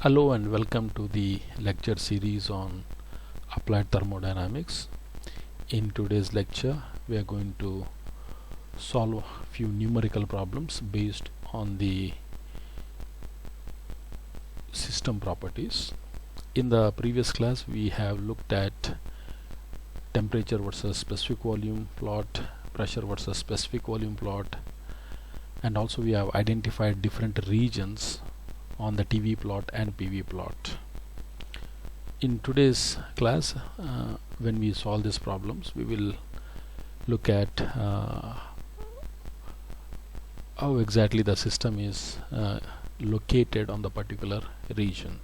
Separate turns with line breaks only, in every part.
Hello and welcome to the lecture series on applied thermodynamics. In today's lecture, we are going to solve a few numerical problems based on the system properties. In the previous class, we have looked at temperature versus specific volume plot, pressure versus specific volume plot, and also we have identified different regions on the TV plot and PV plot. In today's class, when we solve these problems, we will look at how exactly the system is located on the particular region,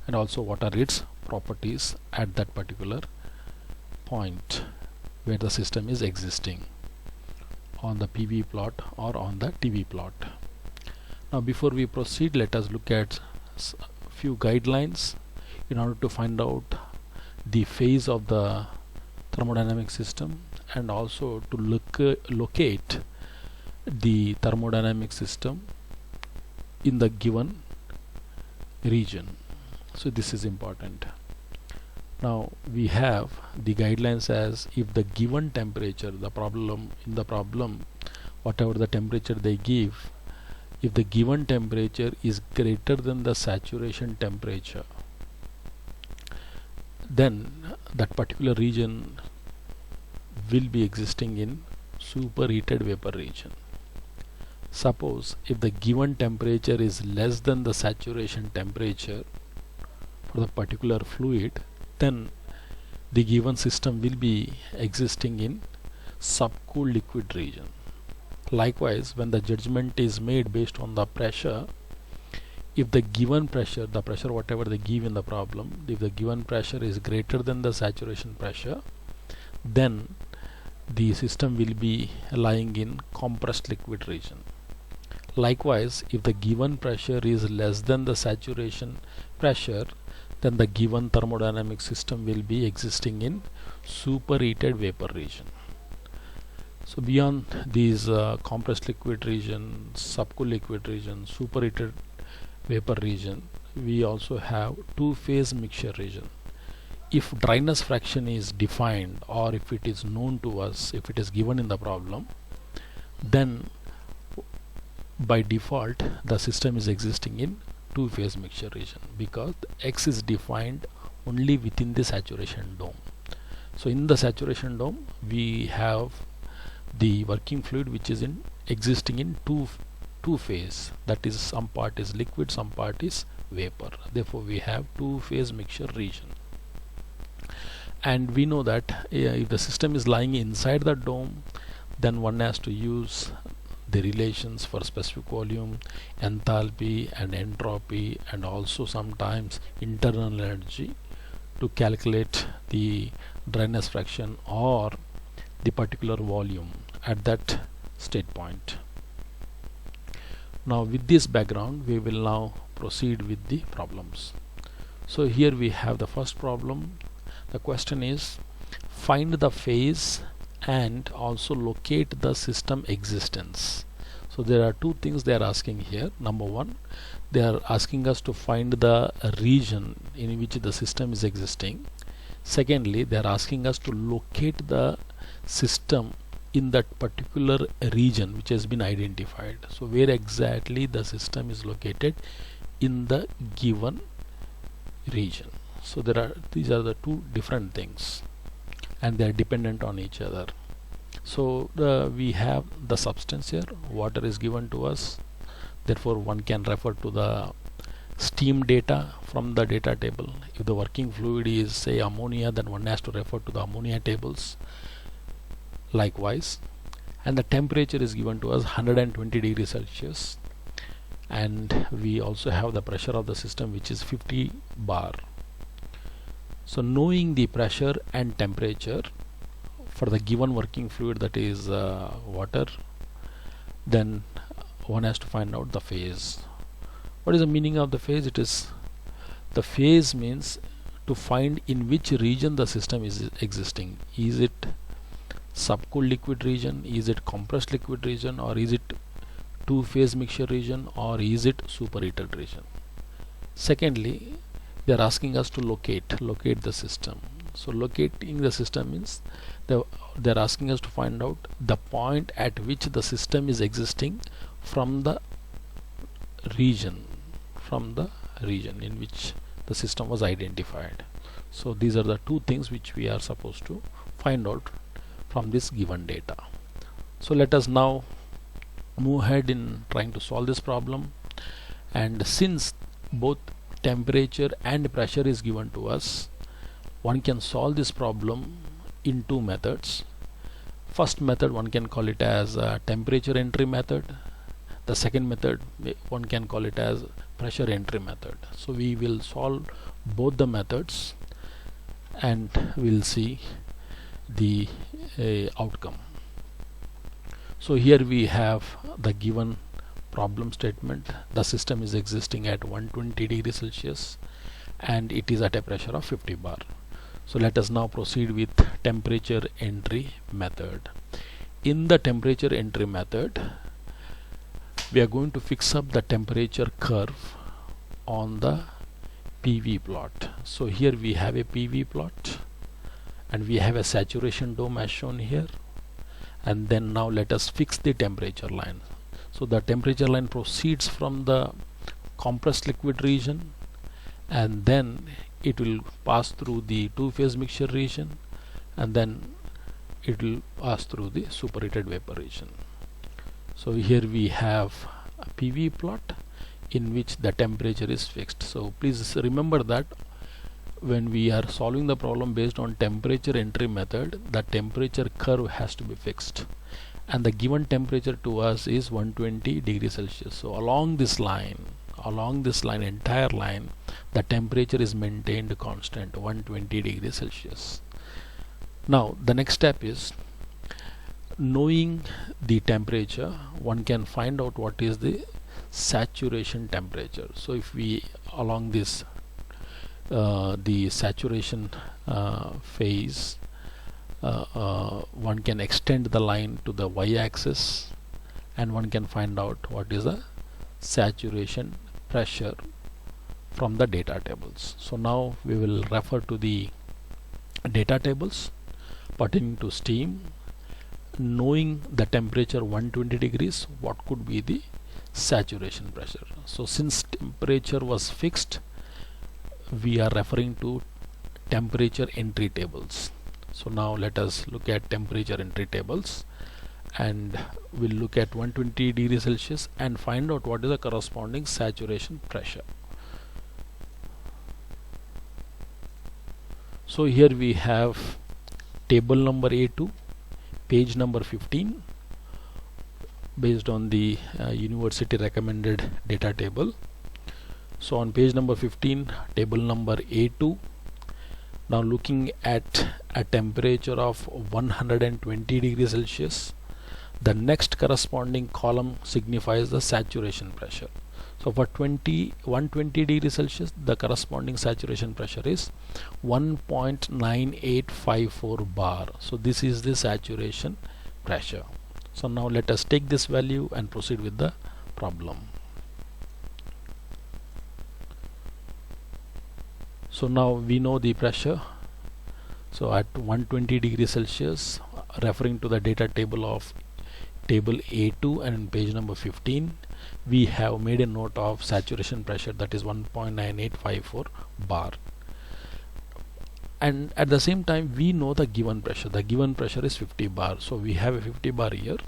and also what are its properties at that particular point where the system is existing on the PV plot or on the TV plot. Now before we proceed, let us look at a few guidelines in order to find out the phase of the thermodynamic system and also to locate the thermodynamic system in the given region. So this is important. Now we have the guidelines as if the given temperature, whatever the temperature they give, if the given temperature is greater than the saturation temperature, then that particular region will be existing in superheated vapor region. Suppose if the given temperature is less than the saturation temperature for the particular fluid, then the given system will be existing in subcooled liquid region. Likewise, when the judgment is made based on the pressure, if the given pressure, the pressure whatever they give in the problem, if the given pressure is greater than the saturation pressure, then the system will be lying in compressed liquid region. Likewise, if the given pressure is less than the saturation pressure, then the given thermodynamic system will be existing in superheated vapor region. So beyond these compressed liquid region, subcooled liquid region, superheated vapor region, we also have two-phase mixture region. If dryness fraction is defined or if it is known to us, if it is given in the problem, then by default the system is existing in two-phase mixture region because X is defined only within the saturation dome. So in the saturation dome we have the working fluid which is existing in two phase, that is some part is liquid, some part is vapor. Therefore we have two-phase mixture region. And we know that if the system is lying inside the dome, then one has to use the relations for specific volume, enthalpy and entropy, and also sometimes internal energy to calculate the dryness fraction or the particular volume at that state point. Now with this background, we will now proceed with the problems. So here we have the first problem. The question is find the phase and also locate the system existence. So there are two things they are asking here. Number one, they are asking us to find the region in which the system is existing. Secondly, they are asking us to locate the system in that particular region which has been identified. So where exactly the system is located in the given region. So these are the two different things and they are dependent on each other. So we have the substance here, water is given to us, therefore one can refer to the steam data from the data table. If the working fluid is say ammonia, then one has to refer to the ammonia tables. Likewise, and the temperature is given to us 120 degrees Celsius, and we also have the pressure of the system which is 50 bar. So knowing the pressure and temperature for the given working fluid, that is water, then one has to find out the phase. What is the meaning of the phase? It is the phase means to find in which region the system is existing. Is it subcooled liquid region, is it compressed liquid region, or is it two-phase mixture region, or is it superheated region? Secondly, they are asking us to locate the system. So locating the system means they're asking us to find out the point at which the system is existing from the region in which the system was identified. So these are the two things which we are supposed to find out from this given data. So let us now move ahead in trying to solve this problem. And since both temperature and pressure is given to us, one can solve this problem in two methods. First method, one can call it as a temperature entry method. The second method, one can call it as pressure entry method. So we will solve both the methods and we'll see the outcome. So here we have the given problem statement. The system is existing at 120 degrees Celsius and it is at a pressure of 50 bar. So let us now proceed with temperature entry method. In the temperature entry method, we are going to fix up the temperature curve on the PV plot. So here we have a PV plot and we have a saturation dome as shown here, and then now let us fix the temperature line. So the temperature line proceeds from the compressed liquid region and then it will pass through the two-phase mixture region and then it will pass through the superheated vapor region. So here we have a PV plot in which the temperature is fixed. So please remember that when we are solving the problem based on temperature entry method, the temperature curve has to be fixed and the given temperature to us is 120 degrees Celsius. So along this line, entire line, the temperature is maintained constant 120 degrees Celsius. Now the next step is, knowing the temperature, one can find out what is the saturation temperature. So if we along this the saturation phase, one can extend the line to the y-axis and one can find out what is the saturation pressure from the data tables. So now we will refer to the data tables pertaining to steam. Knowing the temperature 120 degrees, what could be the saturation pressure? So since temperature was fixed, we are referring to temperature entry tables. So now let us look at temperature entry tables and we'll look at 120 degrees Celsius and find out what is the corresponding saturation pressure. So here we have table number A2, page number 15, based on the university recommended data table. So on page number 15, table number A2, now looking at a temperature of 120 degrees Celsius, the next corresponding column signifies the saturation pressure. So for 120 degrees Celsius, the corresponding saturation pressure is 1.9854 bar. So this is the saturation pressure. So now let us take this value and proceed with the problem. So now we know the pressure. So at 120 degrees Celsius, referring to the data table of table A2 and page number 15, we have made a note of saturation pressure, that is 1.9854 bar. And at the same time we know the given pressure. The given pressure is 50 bar. So we have a 50 bar here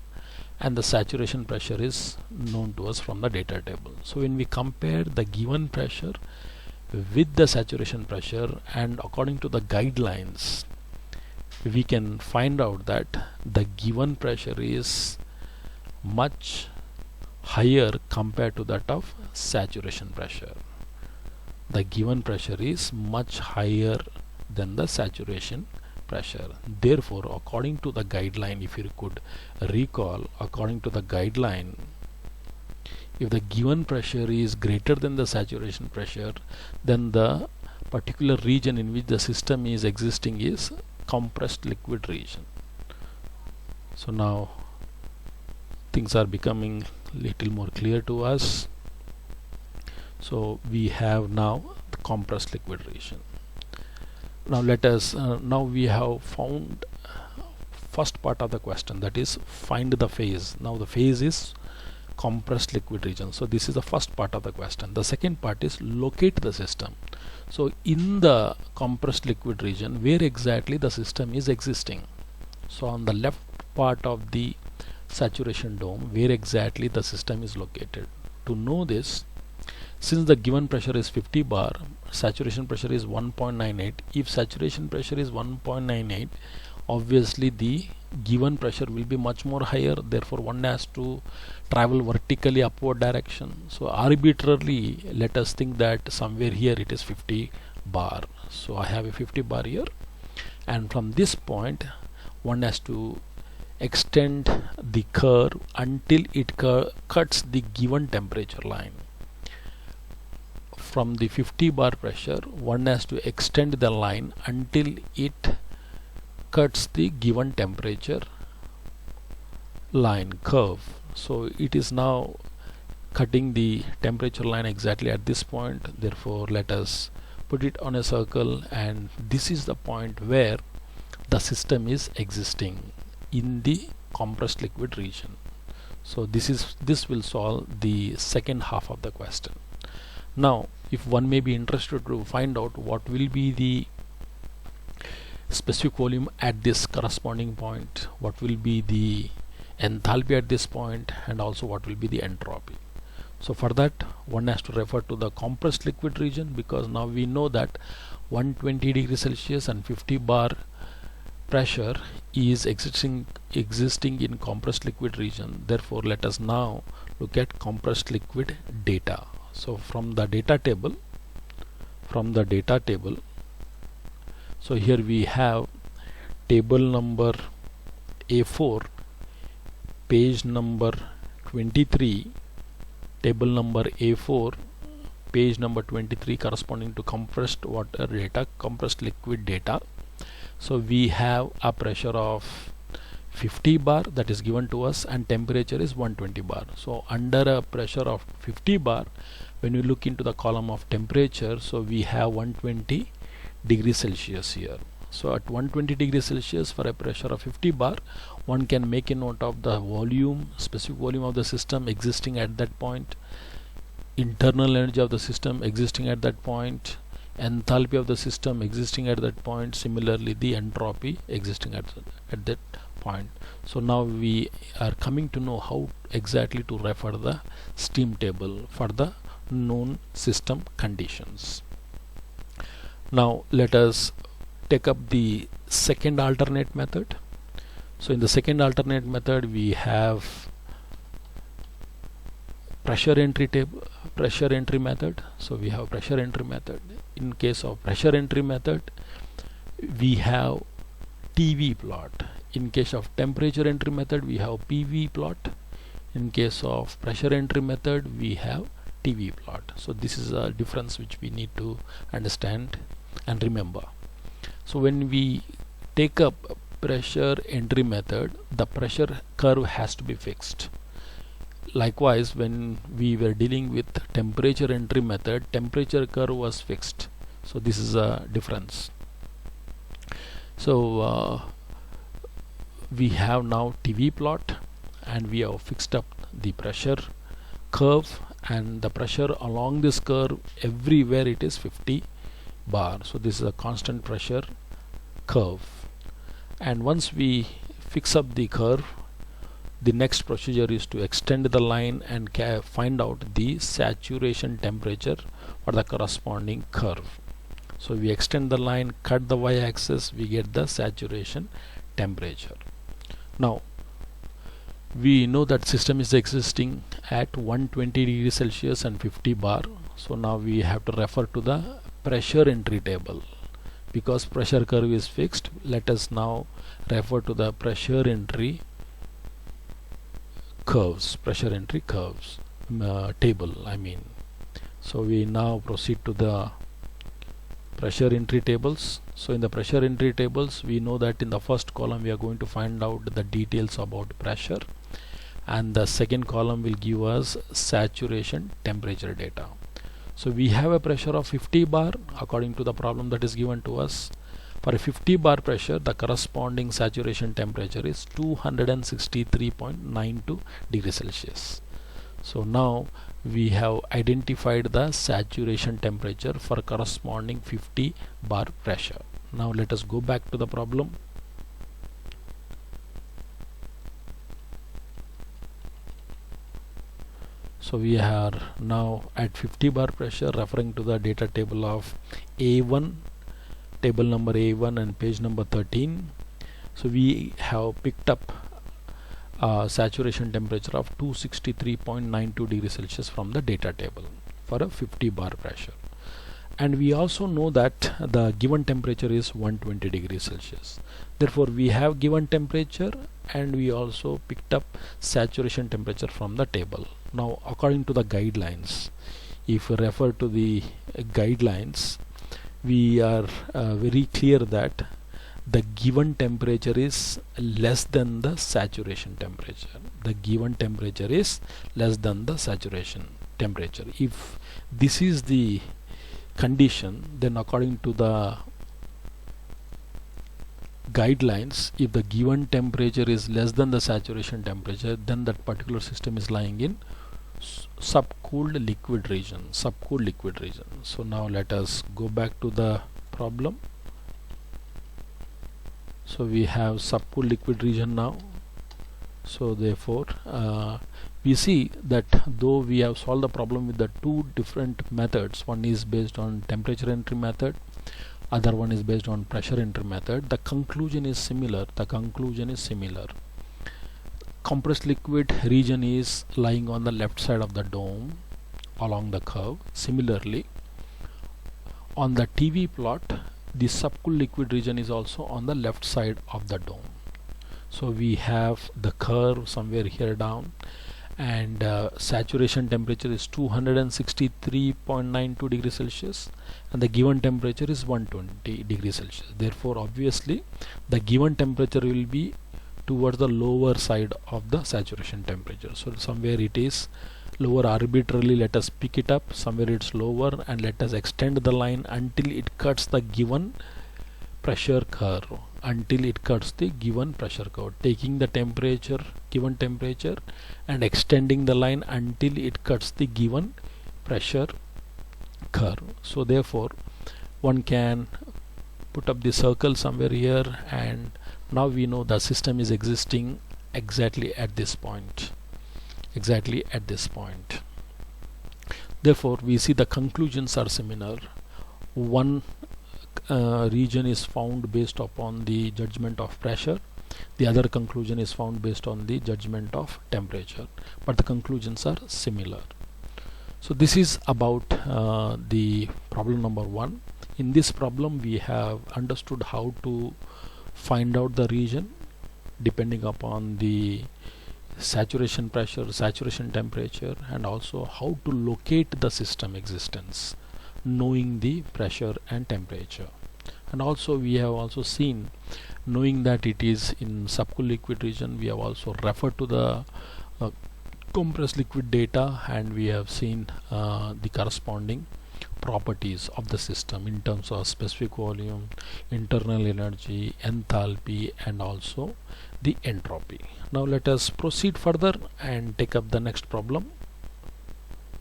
and the saturation pressure is known to us from the data table. So when we compare the given pressure with the saturation pressure and according to the guidelines, we can find out that the given pressure is much higher compared to that of saturation pressure. The given pressure is much higher than the saturation pressure. Therefore, according to the guideline, if you could recall, according to the guideline, if the given pressure is greater than the saturation pressure, then the particular region in which the system is existing is compressed liquid region. So now things are becoming little more clear to us. So we have now the compressed liquid region. Now let us now we have found first part of the question, that is find the phase. Now the phase is compressed liquid region. So this is the first part of the question. The second part is locate the system. So in the compressed liquid region, where exactly the system is existing. So on the left part of the saturation dome, where exactly the system is located. To know this, since the given pressure is 50 bar, saturation pressure is 1.98. If saturation pressure is 1.98, obviously the given pressure will be much more higher, therefore one has to travel vertically upward direction. So arbitrarily let us think that somewhere here it is 50 bar. So I have a 50 bar here, and from this point one has to extend the curve until it cuts the given temperature line. From the 50 bar pressure, one has to extend the line until it cuts the given temperature line curve. So it is now cutting the temperature line exactly at this point. Therefore let us put it on a circle, and this is the point where the system is existing in the compressed liquid region. So this will solve the second half of the question. Now if one may be interested to find out what will be the specific volume at this corresponding point, what will be the enthalpy at this point, and also what will be the entropy. So for that one has to refer to the compressed liquid region, because now we know that 120 degrees Celsius and 50 bar pressure is existing in compressed liquid region. Therefore let us now look at compressed liquid data. So from the data table, so here we have table number A4, page number 23, table number A4, page number 23, corresponding to compressed water data, compressed liquid data. So we have a pressure of 50 bar that is given to us, and temperature is 120 bar. So under a pressure of 50 bar, when we look into the column of temperature, so we have 120 degrees Celsius here. So at 120 degrees Celsius for a pressure of 50 bar, one can make a note of the volume, specific volume of the system existing at that point, internal energy of the system existing at that point, enthalpy of the system existing at that point, similarly the entropy existing at that point. So now we are coming to know how exactly to refer the steam table for the known system conditions. Now let us take up the second alternate method. So in the second alternate method we have pressure entry method. So we have pressure entry method. In case of pressure entry method, we have TV plot. In case of temperature entry method, we have PV plot. In case of pressure entry method, we have TV plot. So this is a difference which we need to understand and remember. So when we take up pressure entry method, the pressure curve has to be fixed. Likewise, when we were dealing with temperature entry method, temperature curve was fixed. So this is a difference. So we have now TV plot, and we have fixed up the pressure curve, and the pressure along this curve everywhere it is 50 bar. So this is a constant pressure curve, and once we fix up the curve, the next procedure is to extend the line and find out the saturation temperature for the corresponding curve. So we extend the line, cut the y-axis, we get the saturation temperature. Now we know that system is existing at 120 degrees Celsius and 50 bar. So now we have to refer to the pressure entry table. Because pressure curve is fixed, let us now refer to the pressure entry curves, table I mean. So we now proceed to the pressure entry tables. So in the pressure entry tables, we know that in the first column we are going to find out the details about pressure, and the second column will give us saturation temperature data. So we have a pressure of 50 bar according to the problem that is given to us. For a 50 bar pressure, the corresponding saturation temperature is 263.92 degrees Celsius. So now we have identified the saturation temperature for corresponding 50 bar pressure. Now let us go back to the problem. So we are now at 50 bar pressure, referring to the data table of A1, table number A1 and page number 13. So we have picked up saturation temperature of 263.92 degrees Celsius from the data table for a 50 bar pressure. And we also know that the given temperature is 120 degrees Celsius. Therefore we have given temperature and we also picked up saturation temperature from the table. Now according to the guidelines, if we refer to the guidelines, we are very clear that the given temperature is less than the saturation temperature. The given temperature is less than the saturation temperature. If this is the condition, then according to the guidelines, if the given temperature is less than the saturation temperature, then that particular system is lying in subcooled liquid region. So now let us go back to the problem. So we have subcooled liquid region now. So therefore we see that though we have solved the problem with the two different methods, one is based on temperature entry method, other one is based on pressure entry method, the conclusion is similar. Compressed liquid region is lying on the left side of the dome along the curve. Similarly, on the TV plot, the subcooled liquid region is also on the left side of the dome. So we have the curve somewhere here down, and saturation temperature is 263.92 degrees Celsius and the given temperature is 120 degrees Celsius. Therefore obviously the given temperature will be towards the lower side of the saturation temperature. So somewhere it is lower arbitrarily, let us pick it up, somewhere it's lower, and let us extend the line until it cuts the given pressure curve, taking the given temperature and extending the line until it cuts the given pressure curve. So therefore one can put up the circle somewhere here, and now we know the system is existing exactly at this point. Therefore we see the conclusions are similar. One region is found based upon the judgment of pressure, the other conclusion is found based on the judgment of temperature, but the conclusions are similar. So this is about the problem number 1. In this problem we have understood how to find out the region depending upon the saturation pressure, saturation temperature, and also how to locate the system existence knowing the pressure and temperature. And also we have also seen, knowing that it is in subcooled liquid region, we have also referred to the compressed liquid data, and we have seen the corresponding properties of the system in terms of specific volume, internal energy, enthalpy, and also the entropy. Now let us proceed further and take up the next problem.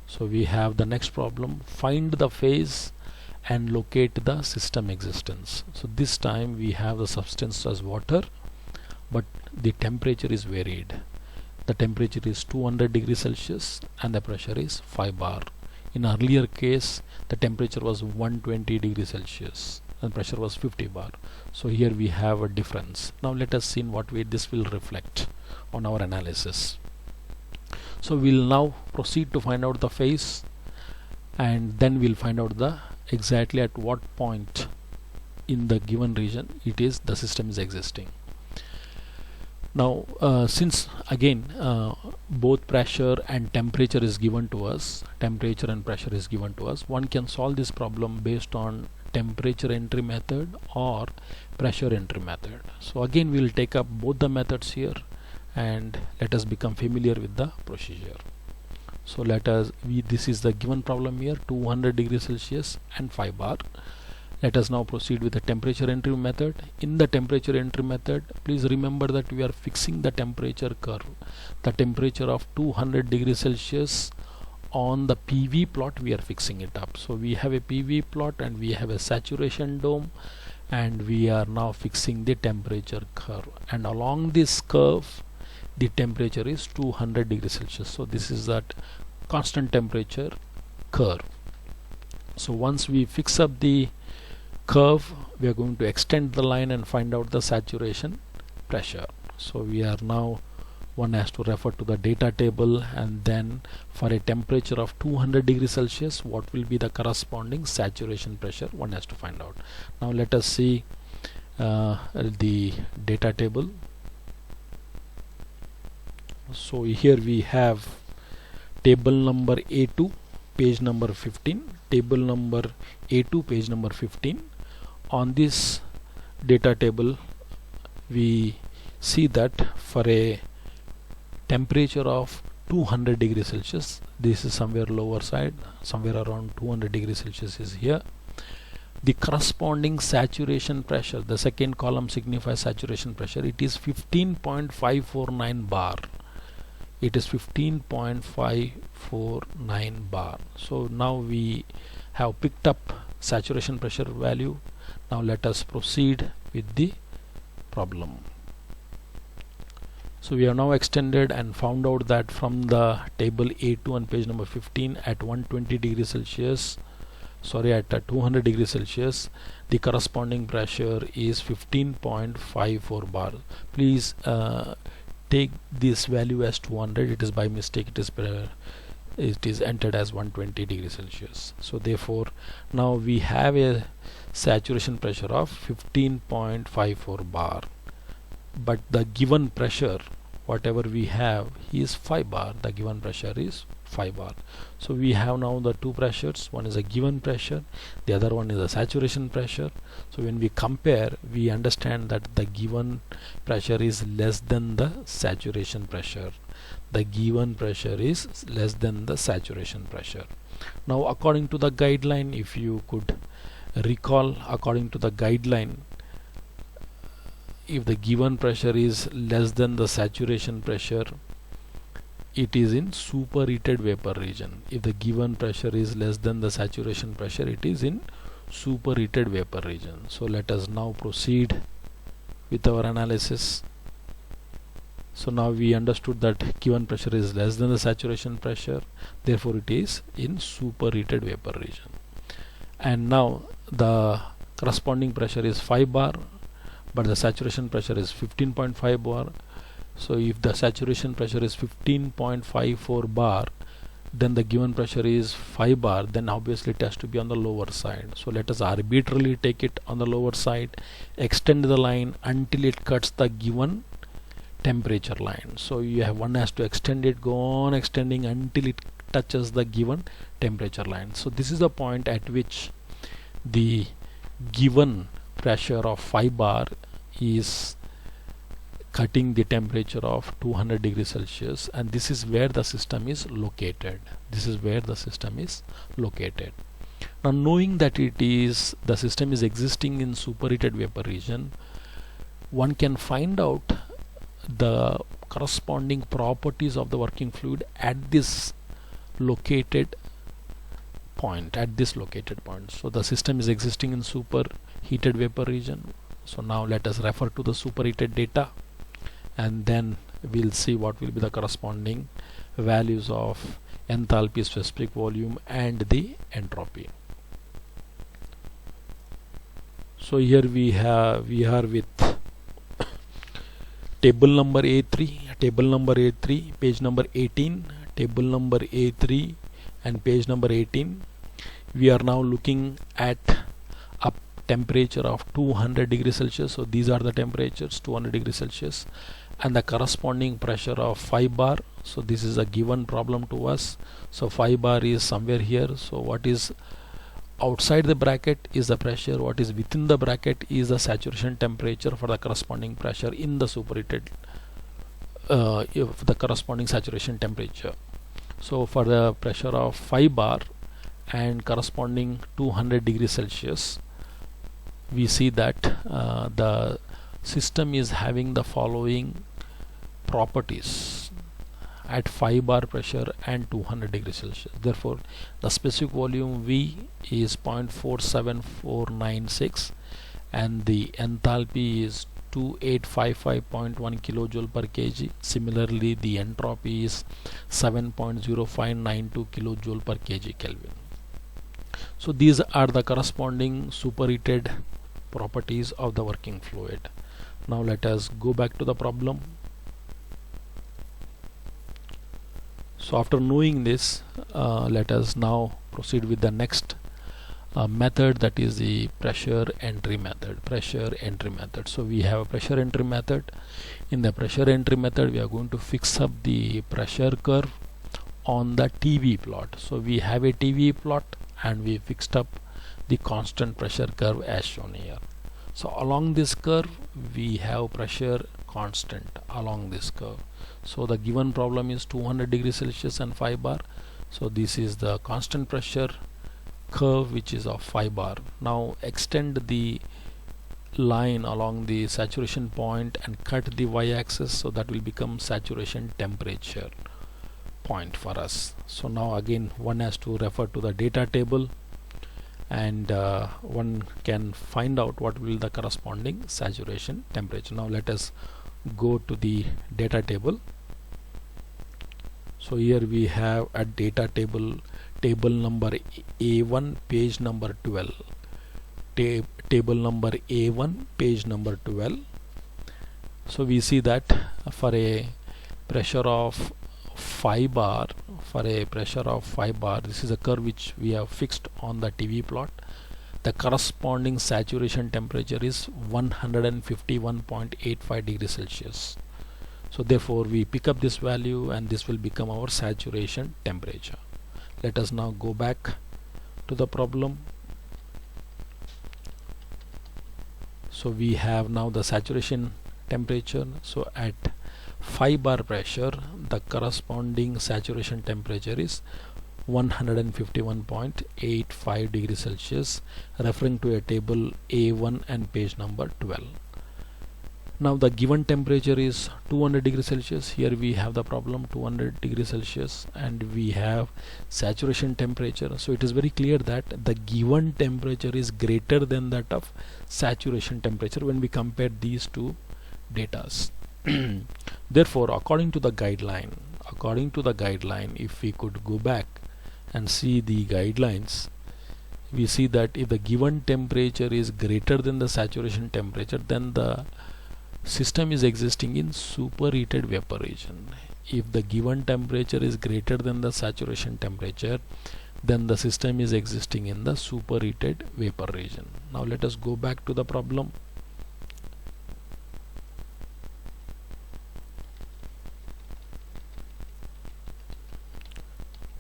So we have the next problem, find the phase and locate the system existence. So this time we have the substance as water, but the temperature is varied. The temperature is 200 degrees Celsius and the pressure is 5 bar. In earlier case the temperature was 120 degrees Celsius and pressure was 50 bar. So here we have a difference. Now let us see in what way this will reflect on our analysis. So we'll now proceed to find out the phase, and then we'll find out the exactly at what point in the given region the system is existing. Now since again both pressure and temperature is given to us, one can solve this problem based on temperature entry method or pressure entry method. So again we'll take up both the methods here and let us become familiar with the procedure. So let us this is the given problem here, 200 degrees Celsius and 5 bar. Let us now proceed with the temperature entry method. In the temperature entry method, please remember that we are fixing the temperature curve, the temperature of 200 degrees Celsius on the PV plot. We are fixing it up. So we have a PV plot and we have a saturation dome, and we are now fixing the temperature curve, and along this curve the temperature is 200 degrees Celsius. So this is that constant temperature curve. So once we fix up the curve, we are going to extend the line and find out the saturation pressure. So we are now, one has to refer to the data table, and then for a temperature of 200 degrees Celsius, what will be the corresponding saturation pressure, one has to find out. Now let us see the data table. So here we have table number A2, page number 15, table number A2, page number 15. On this data table we see that for a temperature of 200 degrees Celsius, this is somewhere lower side, somewhere around 200 degrees Celsius is here. The corresponding saturation pressure, the second column signifies saturation pressure, it is 15.549 bar. It is 15.549 bar. So now we have picked up saturation pressure value. Now let us proceed with the problem. So we have now extended and found out that from the table A2 on page number 15 at 120 degrees Celsius, at 200 degrees Celsius, the corresponding pressure is 15.54 bar. Please take this value as 200. It is by mistake, it is entered as 120 degrees Celsius. So therefore now we have a saturation pressure of 15.54 bar, but the given pressure whatever we have is 5 bar. The given pressure is 5 bar. So we have now the two pressures, one is a given pressure, the other one is a saturation pressure. So when we compare, we understand that the given pressure is less than the saturation pressure. The given pressure is less than the saturation pressure. Now according to the guideline, if you could recall, according to the guideline, if the given pressure is less than the saturation pressure, it is in superheated vapor region. If the given pressure is less than the saturation pressure, it is in superheated vapor region. So let us now proceed with our analysis. So now we understood that given pressure is less than the saturation pressure, therefore it is in superheated vapor region. And now the corresponding pressure is 5 bar, but the saturation pressure is 15.5 bar. So if the saturation pressure is 15.54 bar, then the given pressure is 5 bar, then obviously it has to be on the lower side. So let us arbitrarily take it on the lower side, extend the line until it cuts the given temperature line. So you have, one has to extend it, go on extending until it touches the given temperature line. So this is the point at which the given pressure of 5 bar is cutting the temperature of 200 degrees Celsius, and this is where the system is located. This is where the system is located. Now knowing that the system is existing in superheated vapor region, one can find out the corresponding properties of the working fluid at this located point, So the system is existing in superheated vapor region. So now let us refer to the superheated data, and then we'll see what will be the corresponding values of enthalpy, specific volume, and the entropy. So here we are with table number A3, page number 18, table number A3 and page number 18. We are now looking at a temperature of 200 degrees Celsius. So these are the temperatures, 200 degrees Celsius, and the corresponding pressure of 5 bar. So this is a given problem to us. So 5 bar is somewhere here. So what is outside the bracket is the pressure, what is within the bracket is the saturation temperature for the corresponding pressure in the superheated, the corresponding saturation temperature. So for the pressure of 5 bar and corresponding 200 degrees Celsius, we see that the system is having the following properties at 5 bar pressure and 200 degrees Celsius. Therefore the specific volume V is 0.47496 and the enthalpy is 2855.1 kilojoule per kg. Similarly, the entropy is 7.0592 kilojoule per kg Kelvin. So these are the corresponding superheated properties of the working fluid. Now let us go back to the problem. So after knowing this, let us now proceed with the next method, that is the pressure entry method. So we have a pressure entry method. In the pressure entry method, we are going to fix up the pressure curve on the TV plot. So we have a TV plot and we fixed up the constant pressure curve as shown here. So along this curve we have pressure constant along this curve. So the given problem is 200 degrees Celsius and 5 bar. So this is the constant pressure curve which is of 5 bar. Now extend the line along the saturation point and cut the y-axis, so that will become saturation temperature point for us. So now again one has to refer to the data table and one can find out what will the corresponding saturation temperature. Now let us go to the data table. So here we have a data table, table number A1, page number 12. Table number A1, page number 12. So we see that for a pressure of 5 bar, this is a curve which we have fixed on the TV plot. The corresponding saturation temperature is 151.85 degrees Celsius. So therefore we pick up this value and this will become our saturation temperature. Let us now go back to the problem. So we have now the saturation temperature. So at 5 bar pressure, the corresponding saturation temperature is 151.85 degrees Celsius, referring to a table A1 and page number 12. Now the given temperature is 200 degrees Celsius. Here we have the problem 200 degrees Celsius and we have saturation temperature. So it is very clear that the given temperature is greater than that of saturation temperature when we compare these two datas. Therefore, according to the guideline, if we could go back and see the guidelines, we see that if the given temperature is greater than the saturation temperature, then the system is existing in superheated vapor region. If the given temperature is greater than the saturation temperature, then the system is existing in the superheated vapor region. Now let us go back to the problem.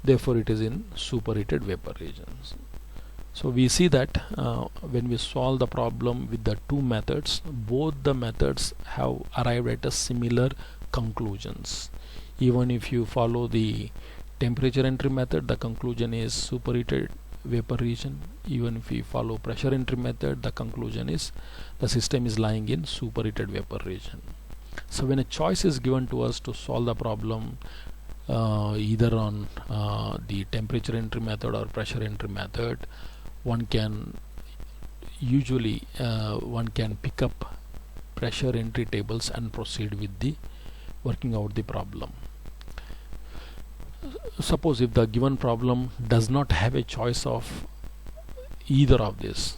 Therefore it is in superheated vapor regions. So we see that when we solve the problem with the two methods, both the methods have arrived at a similar conclusions. Even if you follow the temperature entry method, the conclusion is superheated vapor region. Even if we follow pressure entry method, the conclusion is the system is lying in superheated vapor region. So when a choice is given to us to solve the problem, either on the temperature entry method or pressure entry method, one can usually pick up pressure entry tables and proceed with the working out the problem. Suppose if the given problem does not have a choice of either of this,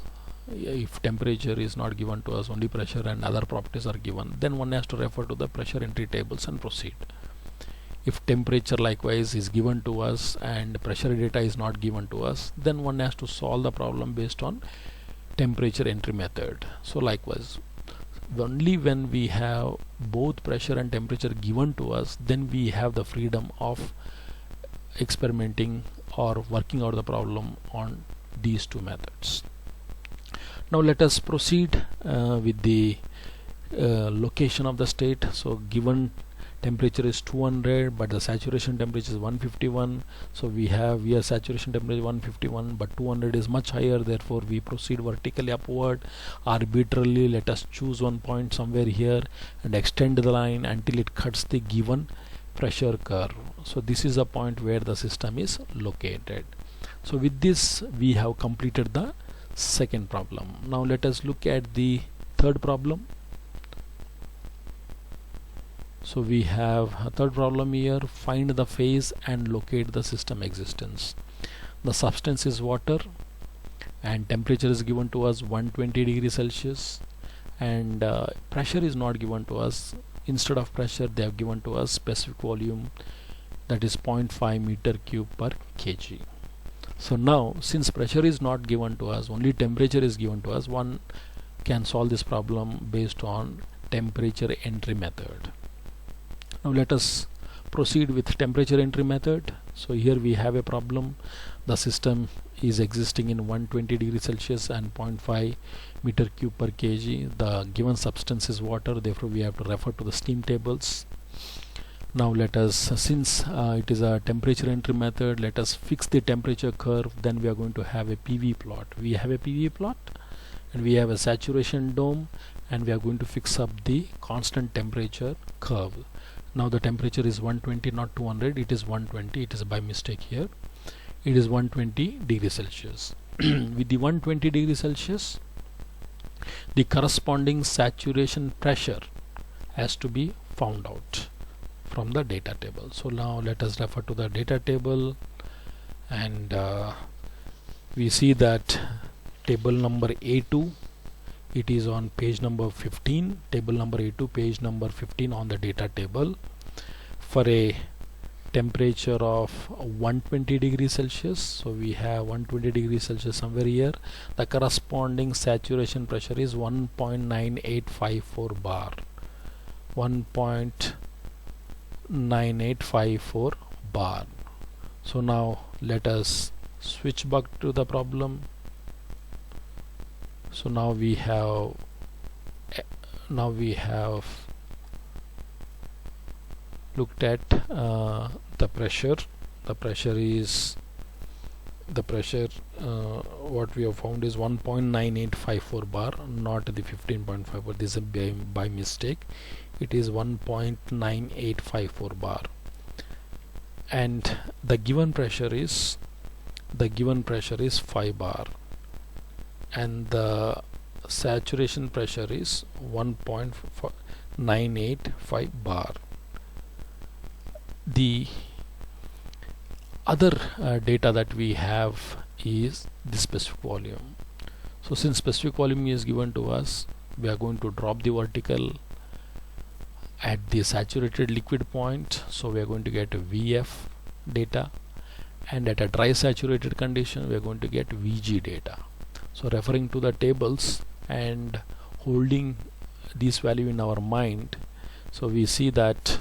if temperature is not given to us, only pressure and other properties are given, then one has to refer to the pressure entry tables and proceed. If temperature likewise is given to us and pressure data is not given to us, then one has to solve the problem based on temperature entry method. So likewise, only when we have both pressure and temperature given to us, then we have the freedom of experimenting or working out the problem on these two methods. Now let us proceed with the location of the state. So given temperature is 200 but the saturation temperature is 151. So we have here saturation temperature 151 but 200 is much higher, therefore we proceed vertically upward. Arbitrarily let us choose one point somewhere here and extend the line until it cuts the given pressure curve. So this is a point where the system is located. So with this we have completed the second problem. Now let us look at the third problem. So we have a third problem here. Find the phase and locate the system existence. The substance is water and temperature is given to us 120 degrees Celsius, and pressure is not given to us. Instead of pressure they have given to us specific volume, that is 0.5 meter cube per kg. So now since pressure is not given to us, only temperature is given to us, one can solve this problem based on temperature entry method. Now let us proceed with temperature entry method. So here we have a problem. The system is existing in 120 degrees Celsius and 0.5 meter cube per kg. The given substance is water, therefore we have to refer to the steam tables. Now let us, since it is a temperature entry method, let us fix the temperature curve. Then we are going to have a PV plot. We have a PV plot and we have a saturation dome, and we are going to fix up the constant temperature curve. Now the temperature is 120, not 200, it is 120, it is by mistake here. It is 120 degrees Celsius. With the 120 degrees Celsius, the corresponding saturation pressure has to be found out from the data table. So now let us refer to the data table, and we see that table number A2, it is on page number 15. Table number A2, page number 15 on the data table. For a temperature of 120 degrees Celsius, so we have 120 degrees Celsius somewhere here, the corresponding saturation pressure is 1.9854 bar. 1.9854 bar. So now let us switch back to the problem. So now we have looked at the pressure. The pressure what we have found is 1.9854 bar, not the 15.5, but this is by mistake. It is 1.9854 bar, and the given pressure is 5 bar, and the saturation pressure is 1.985 bar. The other data that we have is the specific volume. So since specific volume is given to us, we are going to drop the vertical at the saturated liquid point. So we are going to get a VF data, and at a dry saturated condition we are going to get VG data. So referring to the tables and holding this value in our mind, so we see that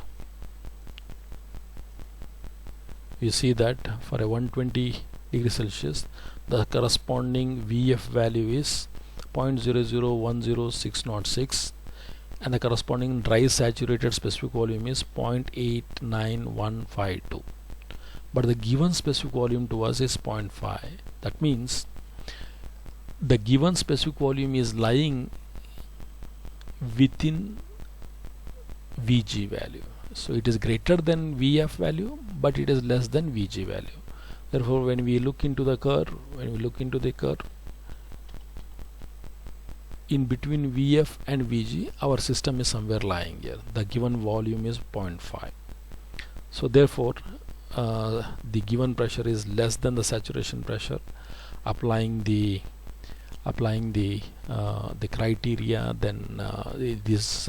for a 120 degrees Celsius the corresponding VF value is 0.0010606, and the corresponding dry saturated specific volume is 0.89152, but the given specific volume to us is 0.5. That means the given specific volume is lying within VG value. So it is greater than VF value, but it is less than VG value. Therefore when we look into the curve, in between VF and VG, our system is somewhere lying here. The given volume is 0.5. So therefore the given pressure is less than the saturation pressure. Applying the criteria, then this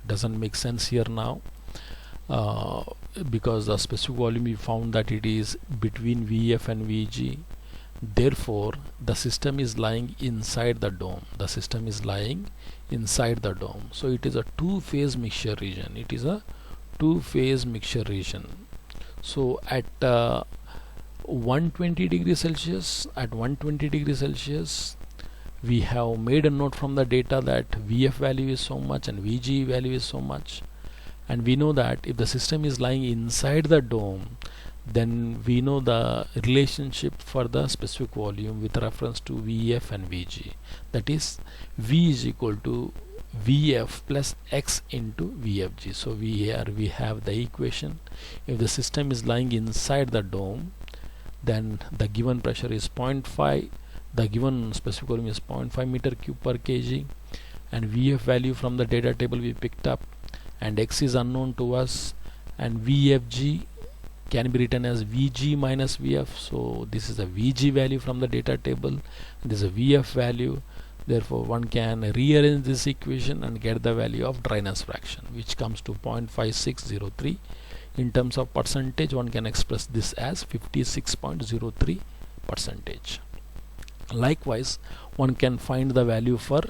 doesn't make sense here now, because the specific volume we found that it is between VF and VG. Therefore the system is lying inside the dome. So it is a two-phase mixture region. So at 120 degrees Celsius, we have made a note from the data that VF value is so much and VG value is so much, and we know that if the system is lying inside the dome, then we know the relationship for the specific volume with reference to Vf and Vg. That is, V is equal to Vf plus X into Vfg. So here we have the equation. If the system is lying inside the dome, then the given pressure is 0.5, the given specific volume is 0.5 meter cube per kg, and Vf value from the data table we picked up, and X is unknown to us, and Vfg can be written as Vg minus Vf. So this is a Vg value from the data table, this is a Vf value. Therefore one can rearrange this equation and get the value of dryness fraction, which comes to 0.5603. In terms of percentage, one can express this as 56.03 percentage. Likewise, one can find the value for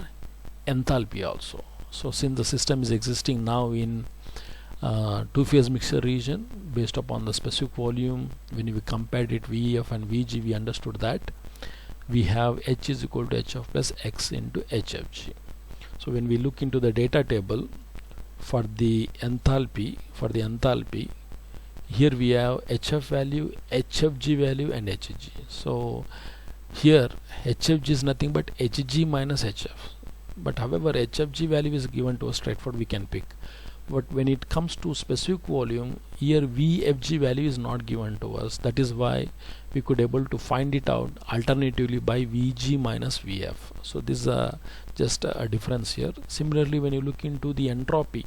enthalpy also. So since the system is existing now in two-phase mixture region, based upon the specific volume, when we compared it Vf and Vg, we understood that we have H is equal to Hf plus X into Hfg. So when we look into the data table for the enthalpy, here we have Hf value, Hfg value and Hg. So here Hfg is nothing but Hg minus Hf, but however Hfg value is given to us straightforward, we can pick. But when it comes to specific volume, here Vfg value is not given to us. That is why we could able to find it out alternatively by Vg minus Vf. So this is just a difference here. Similarly, when you look into the entropy,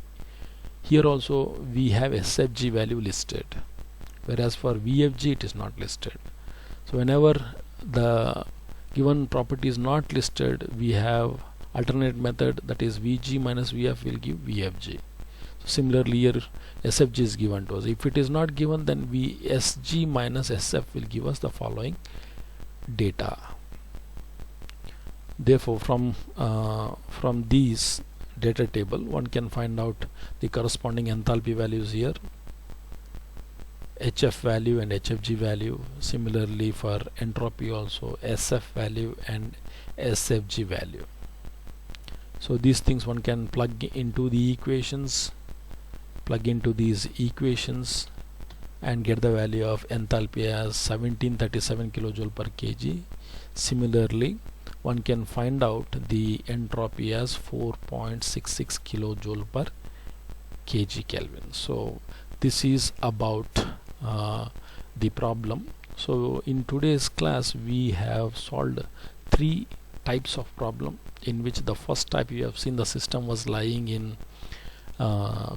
here also we have Sfg value listed, whereas for Vfg it is not listed. So whenever the given property is not listed, we have alternate method, that is Vg minus Vf will give Vfg. Similarly, here Sfg is given to us. If it is not given, then Sg minus Sf will give us the following data. Therefore, from these data table, one can find out the corresponding enthalpy values here, Hf value and Hfg value. Similarly, for entropy also Sf value and Sfg value. So these things one can plug into the equations, and get the value of enthalpy as 1737 kilojoule per kg. Similarly, one can find out the entropy as 4.66 kilojoule per kg Kelvin. So this is about the problem. So in today's class we have solved 3 types of problem, in which the first type you have seen the system was lying in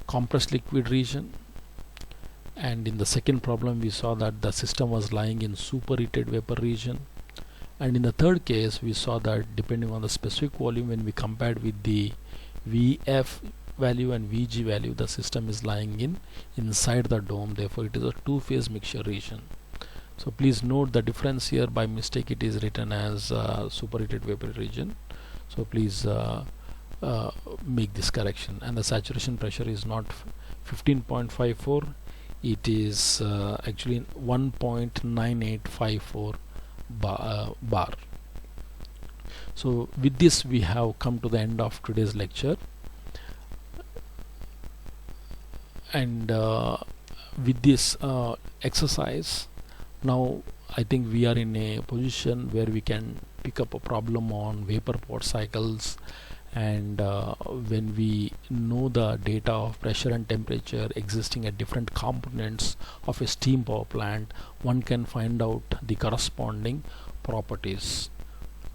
compressed liquid region, and in the second problem we saw that the system was lying in superheated vapor region, and in the third case we saw that depending on the specific volume, when we compared with the Vf value and Vg value, the system is lying inside the dome. Therefore it is a two-phase mixture region. So please note the difference here. By mistake it is written as superheated vapor region. So please make this correction. And the saturation pressure is not 15.54, it is actually 1.9854 bar. So with this we have come to the end of today's lecture, and with this exercise, now I think we are in a position where we can pick up a problem on vapor pot cycles, and when we know the data of pressure and temperature existing at different components of a steam power plant, one can find out the corresponding properties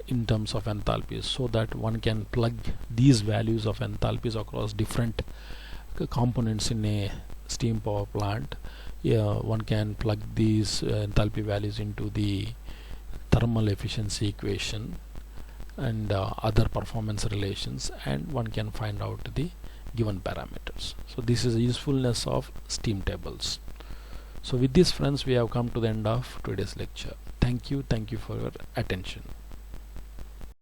in terms of enthalpies, so that one can plug these values of enthalpies across different components in a steam power plant. One can plug these enthalpy values into the thermal efficiency equation and other performance relations, and one can find out the given parameters. So this is the usefulness of steam tables. So with this, friends, we have come to the end of today's lecture. Thank you for your attention.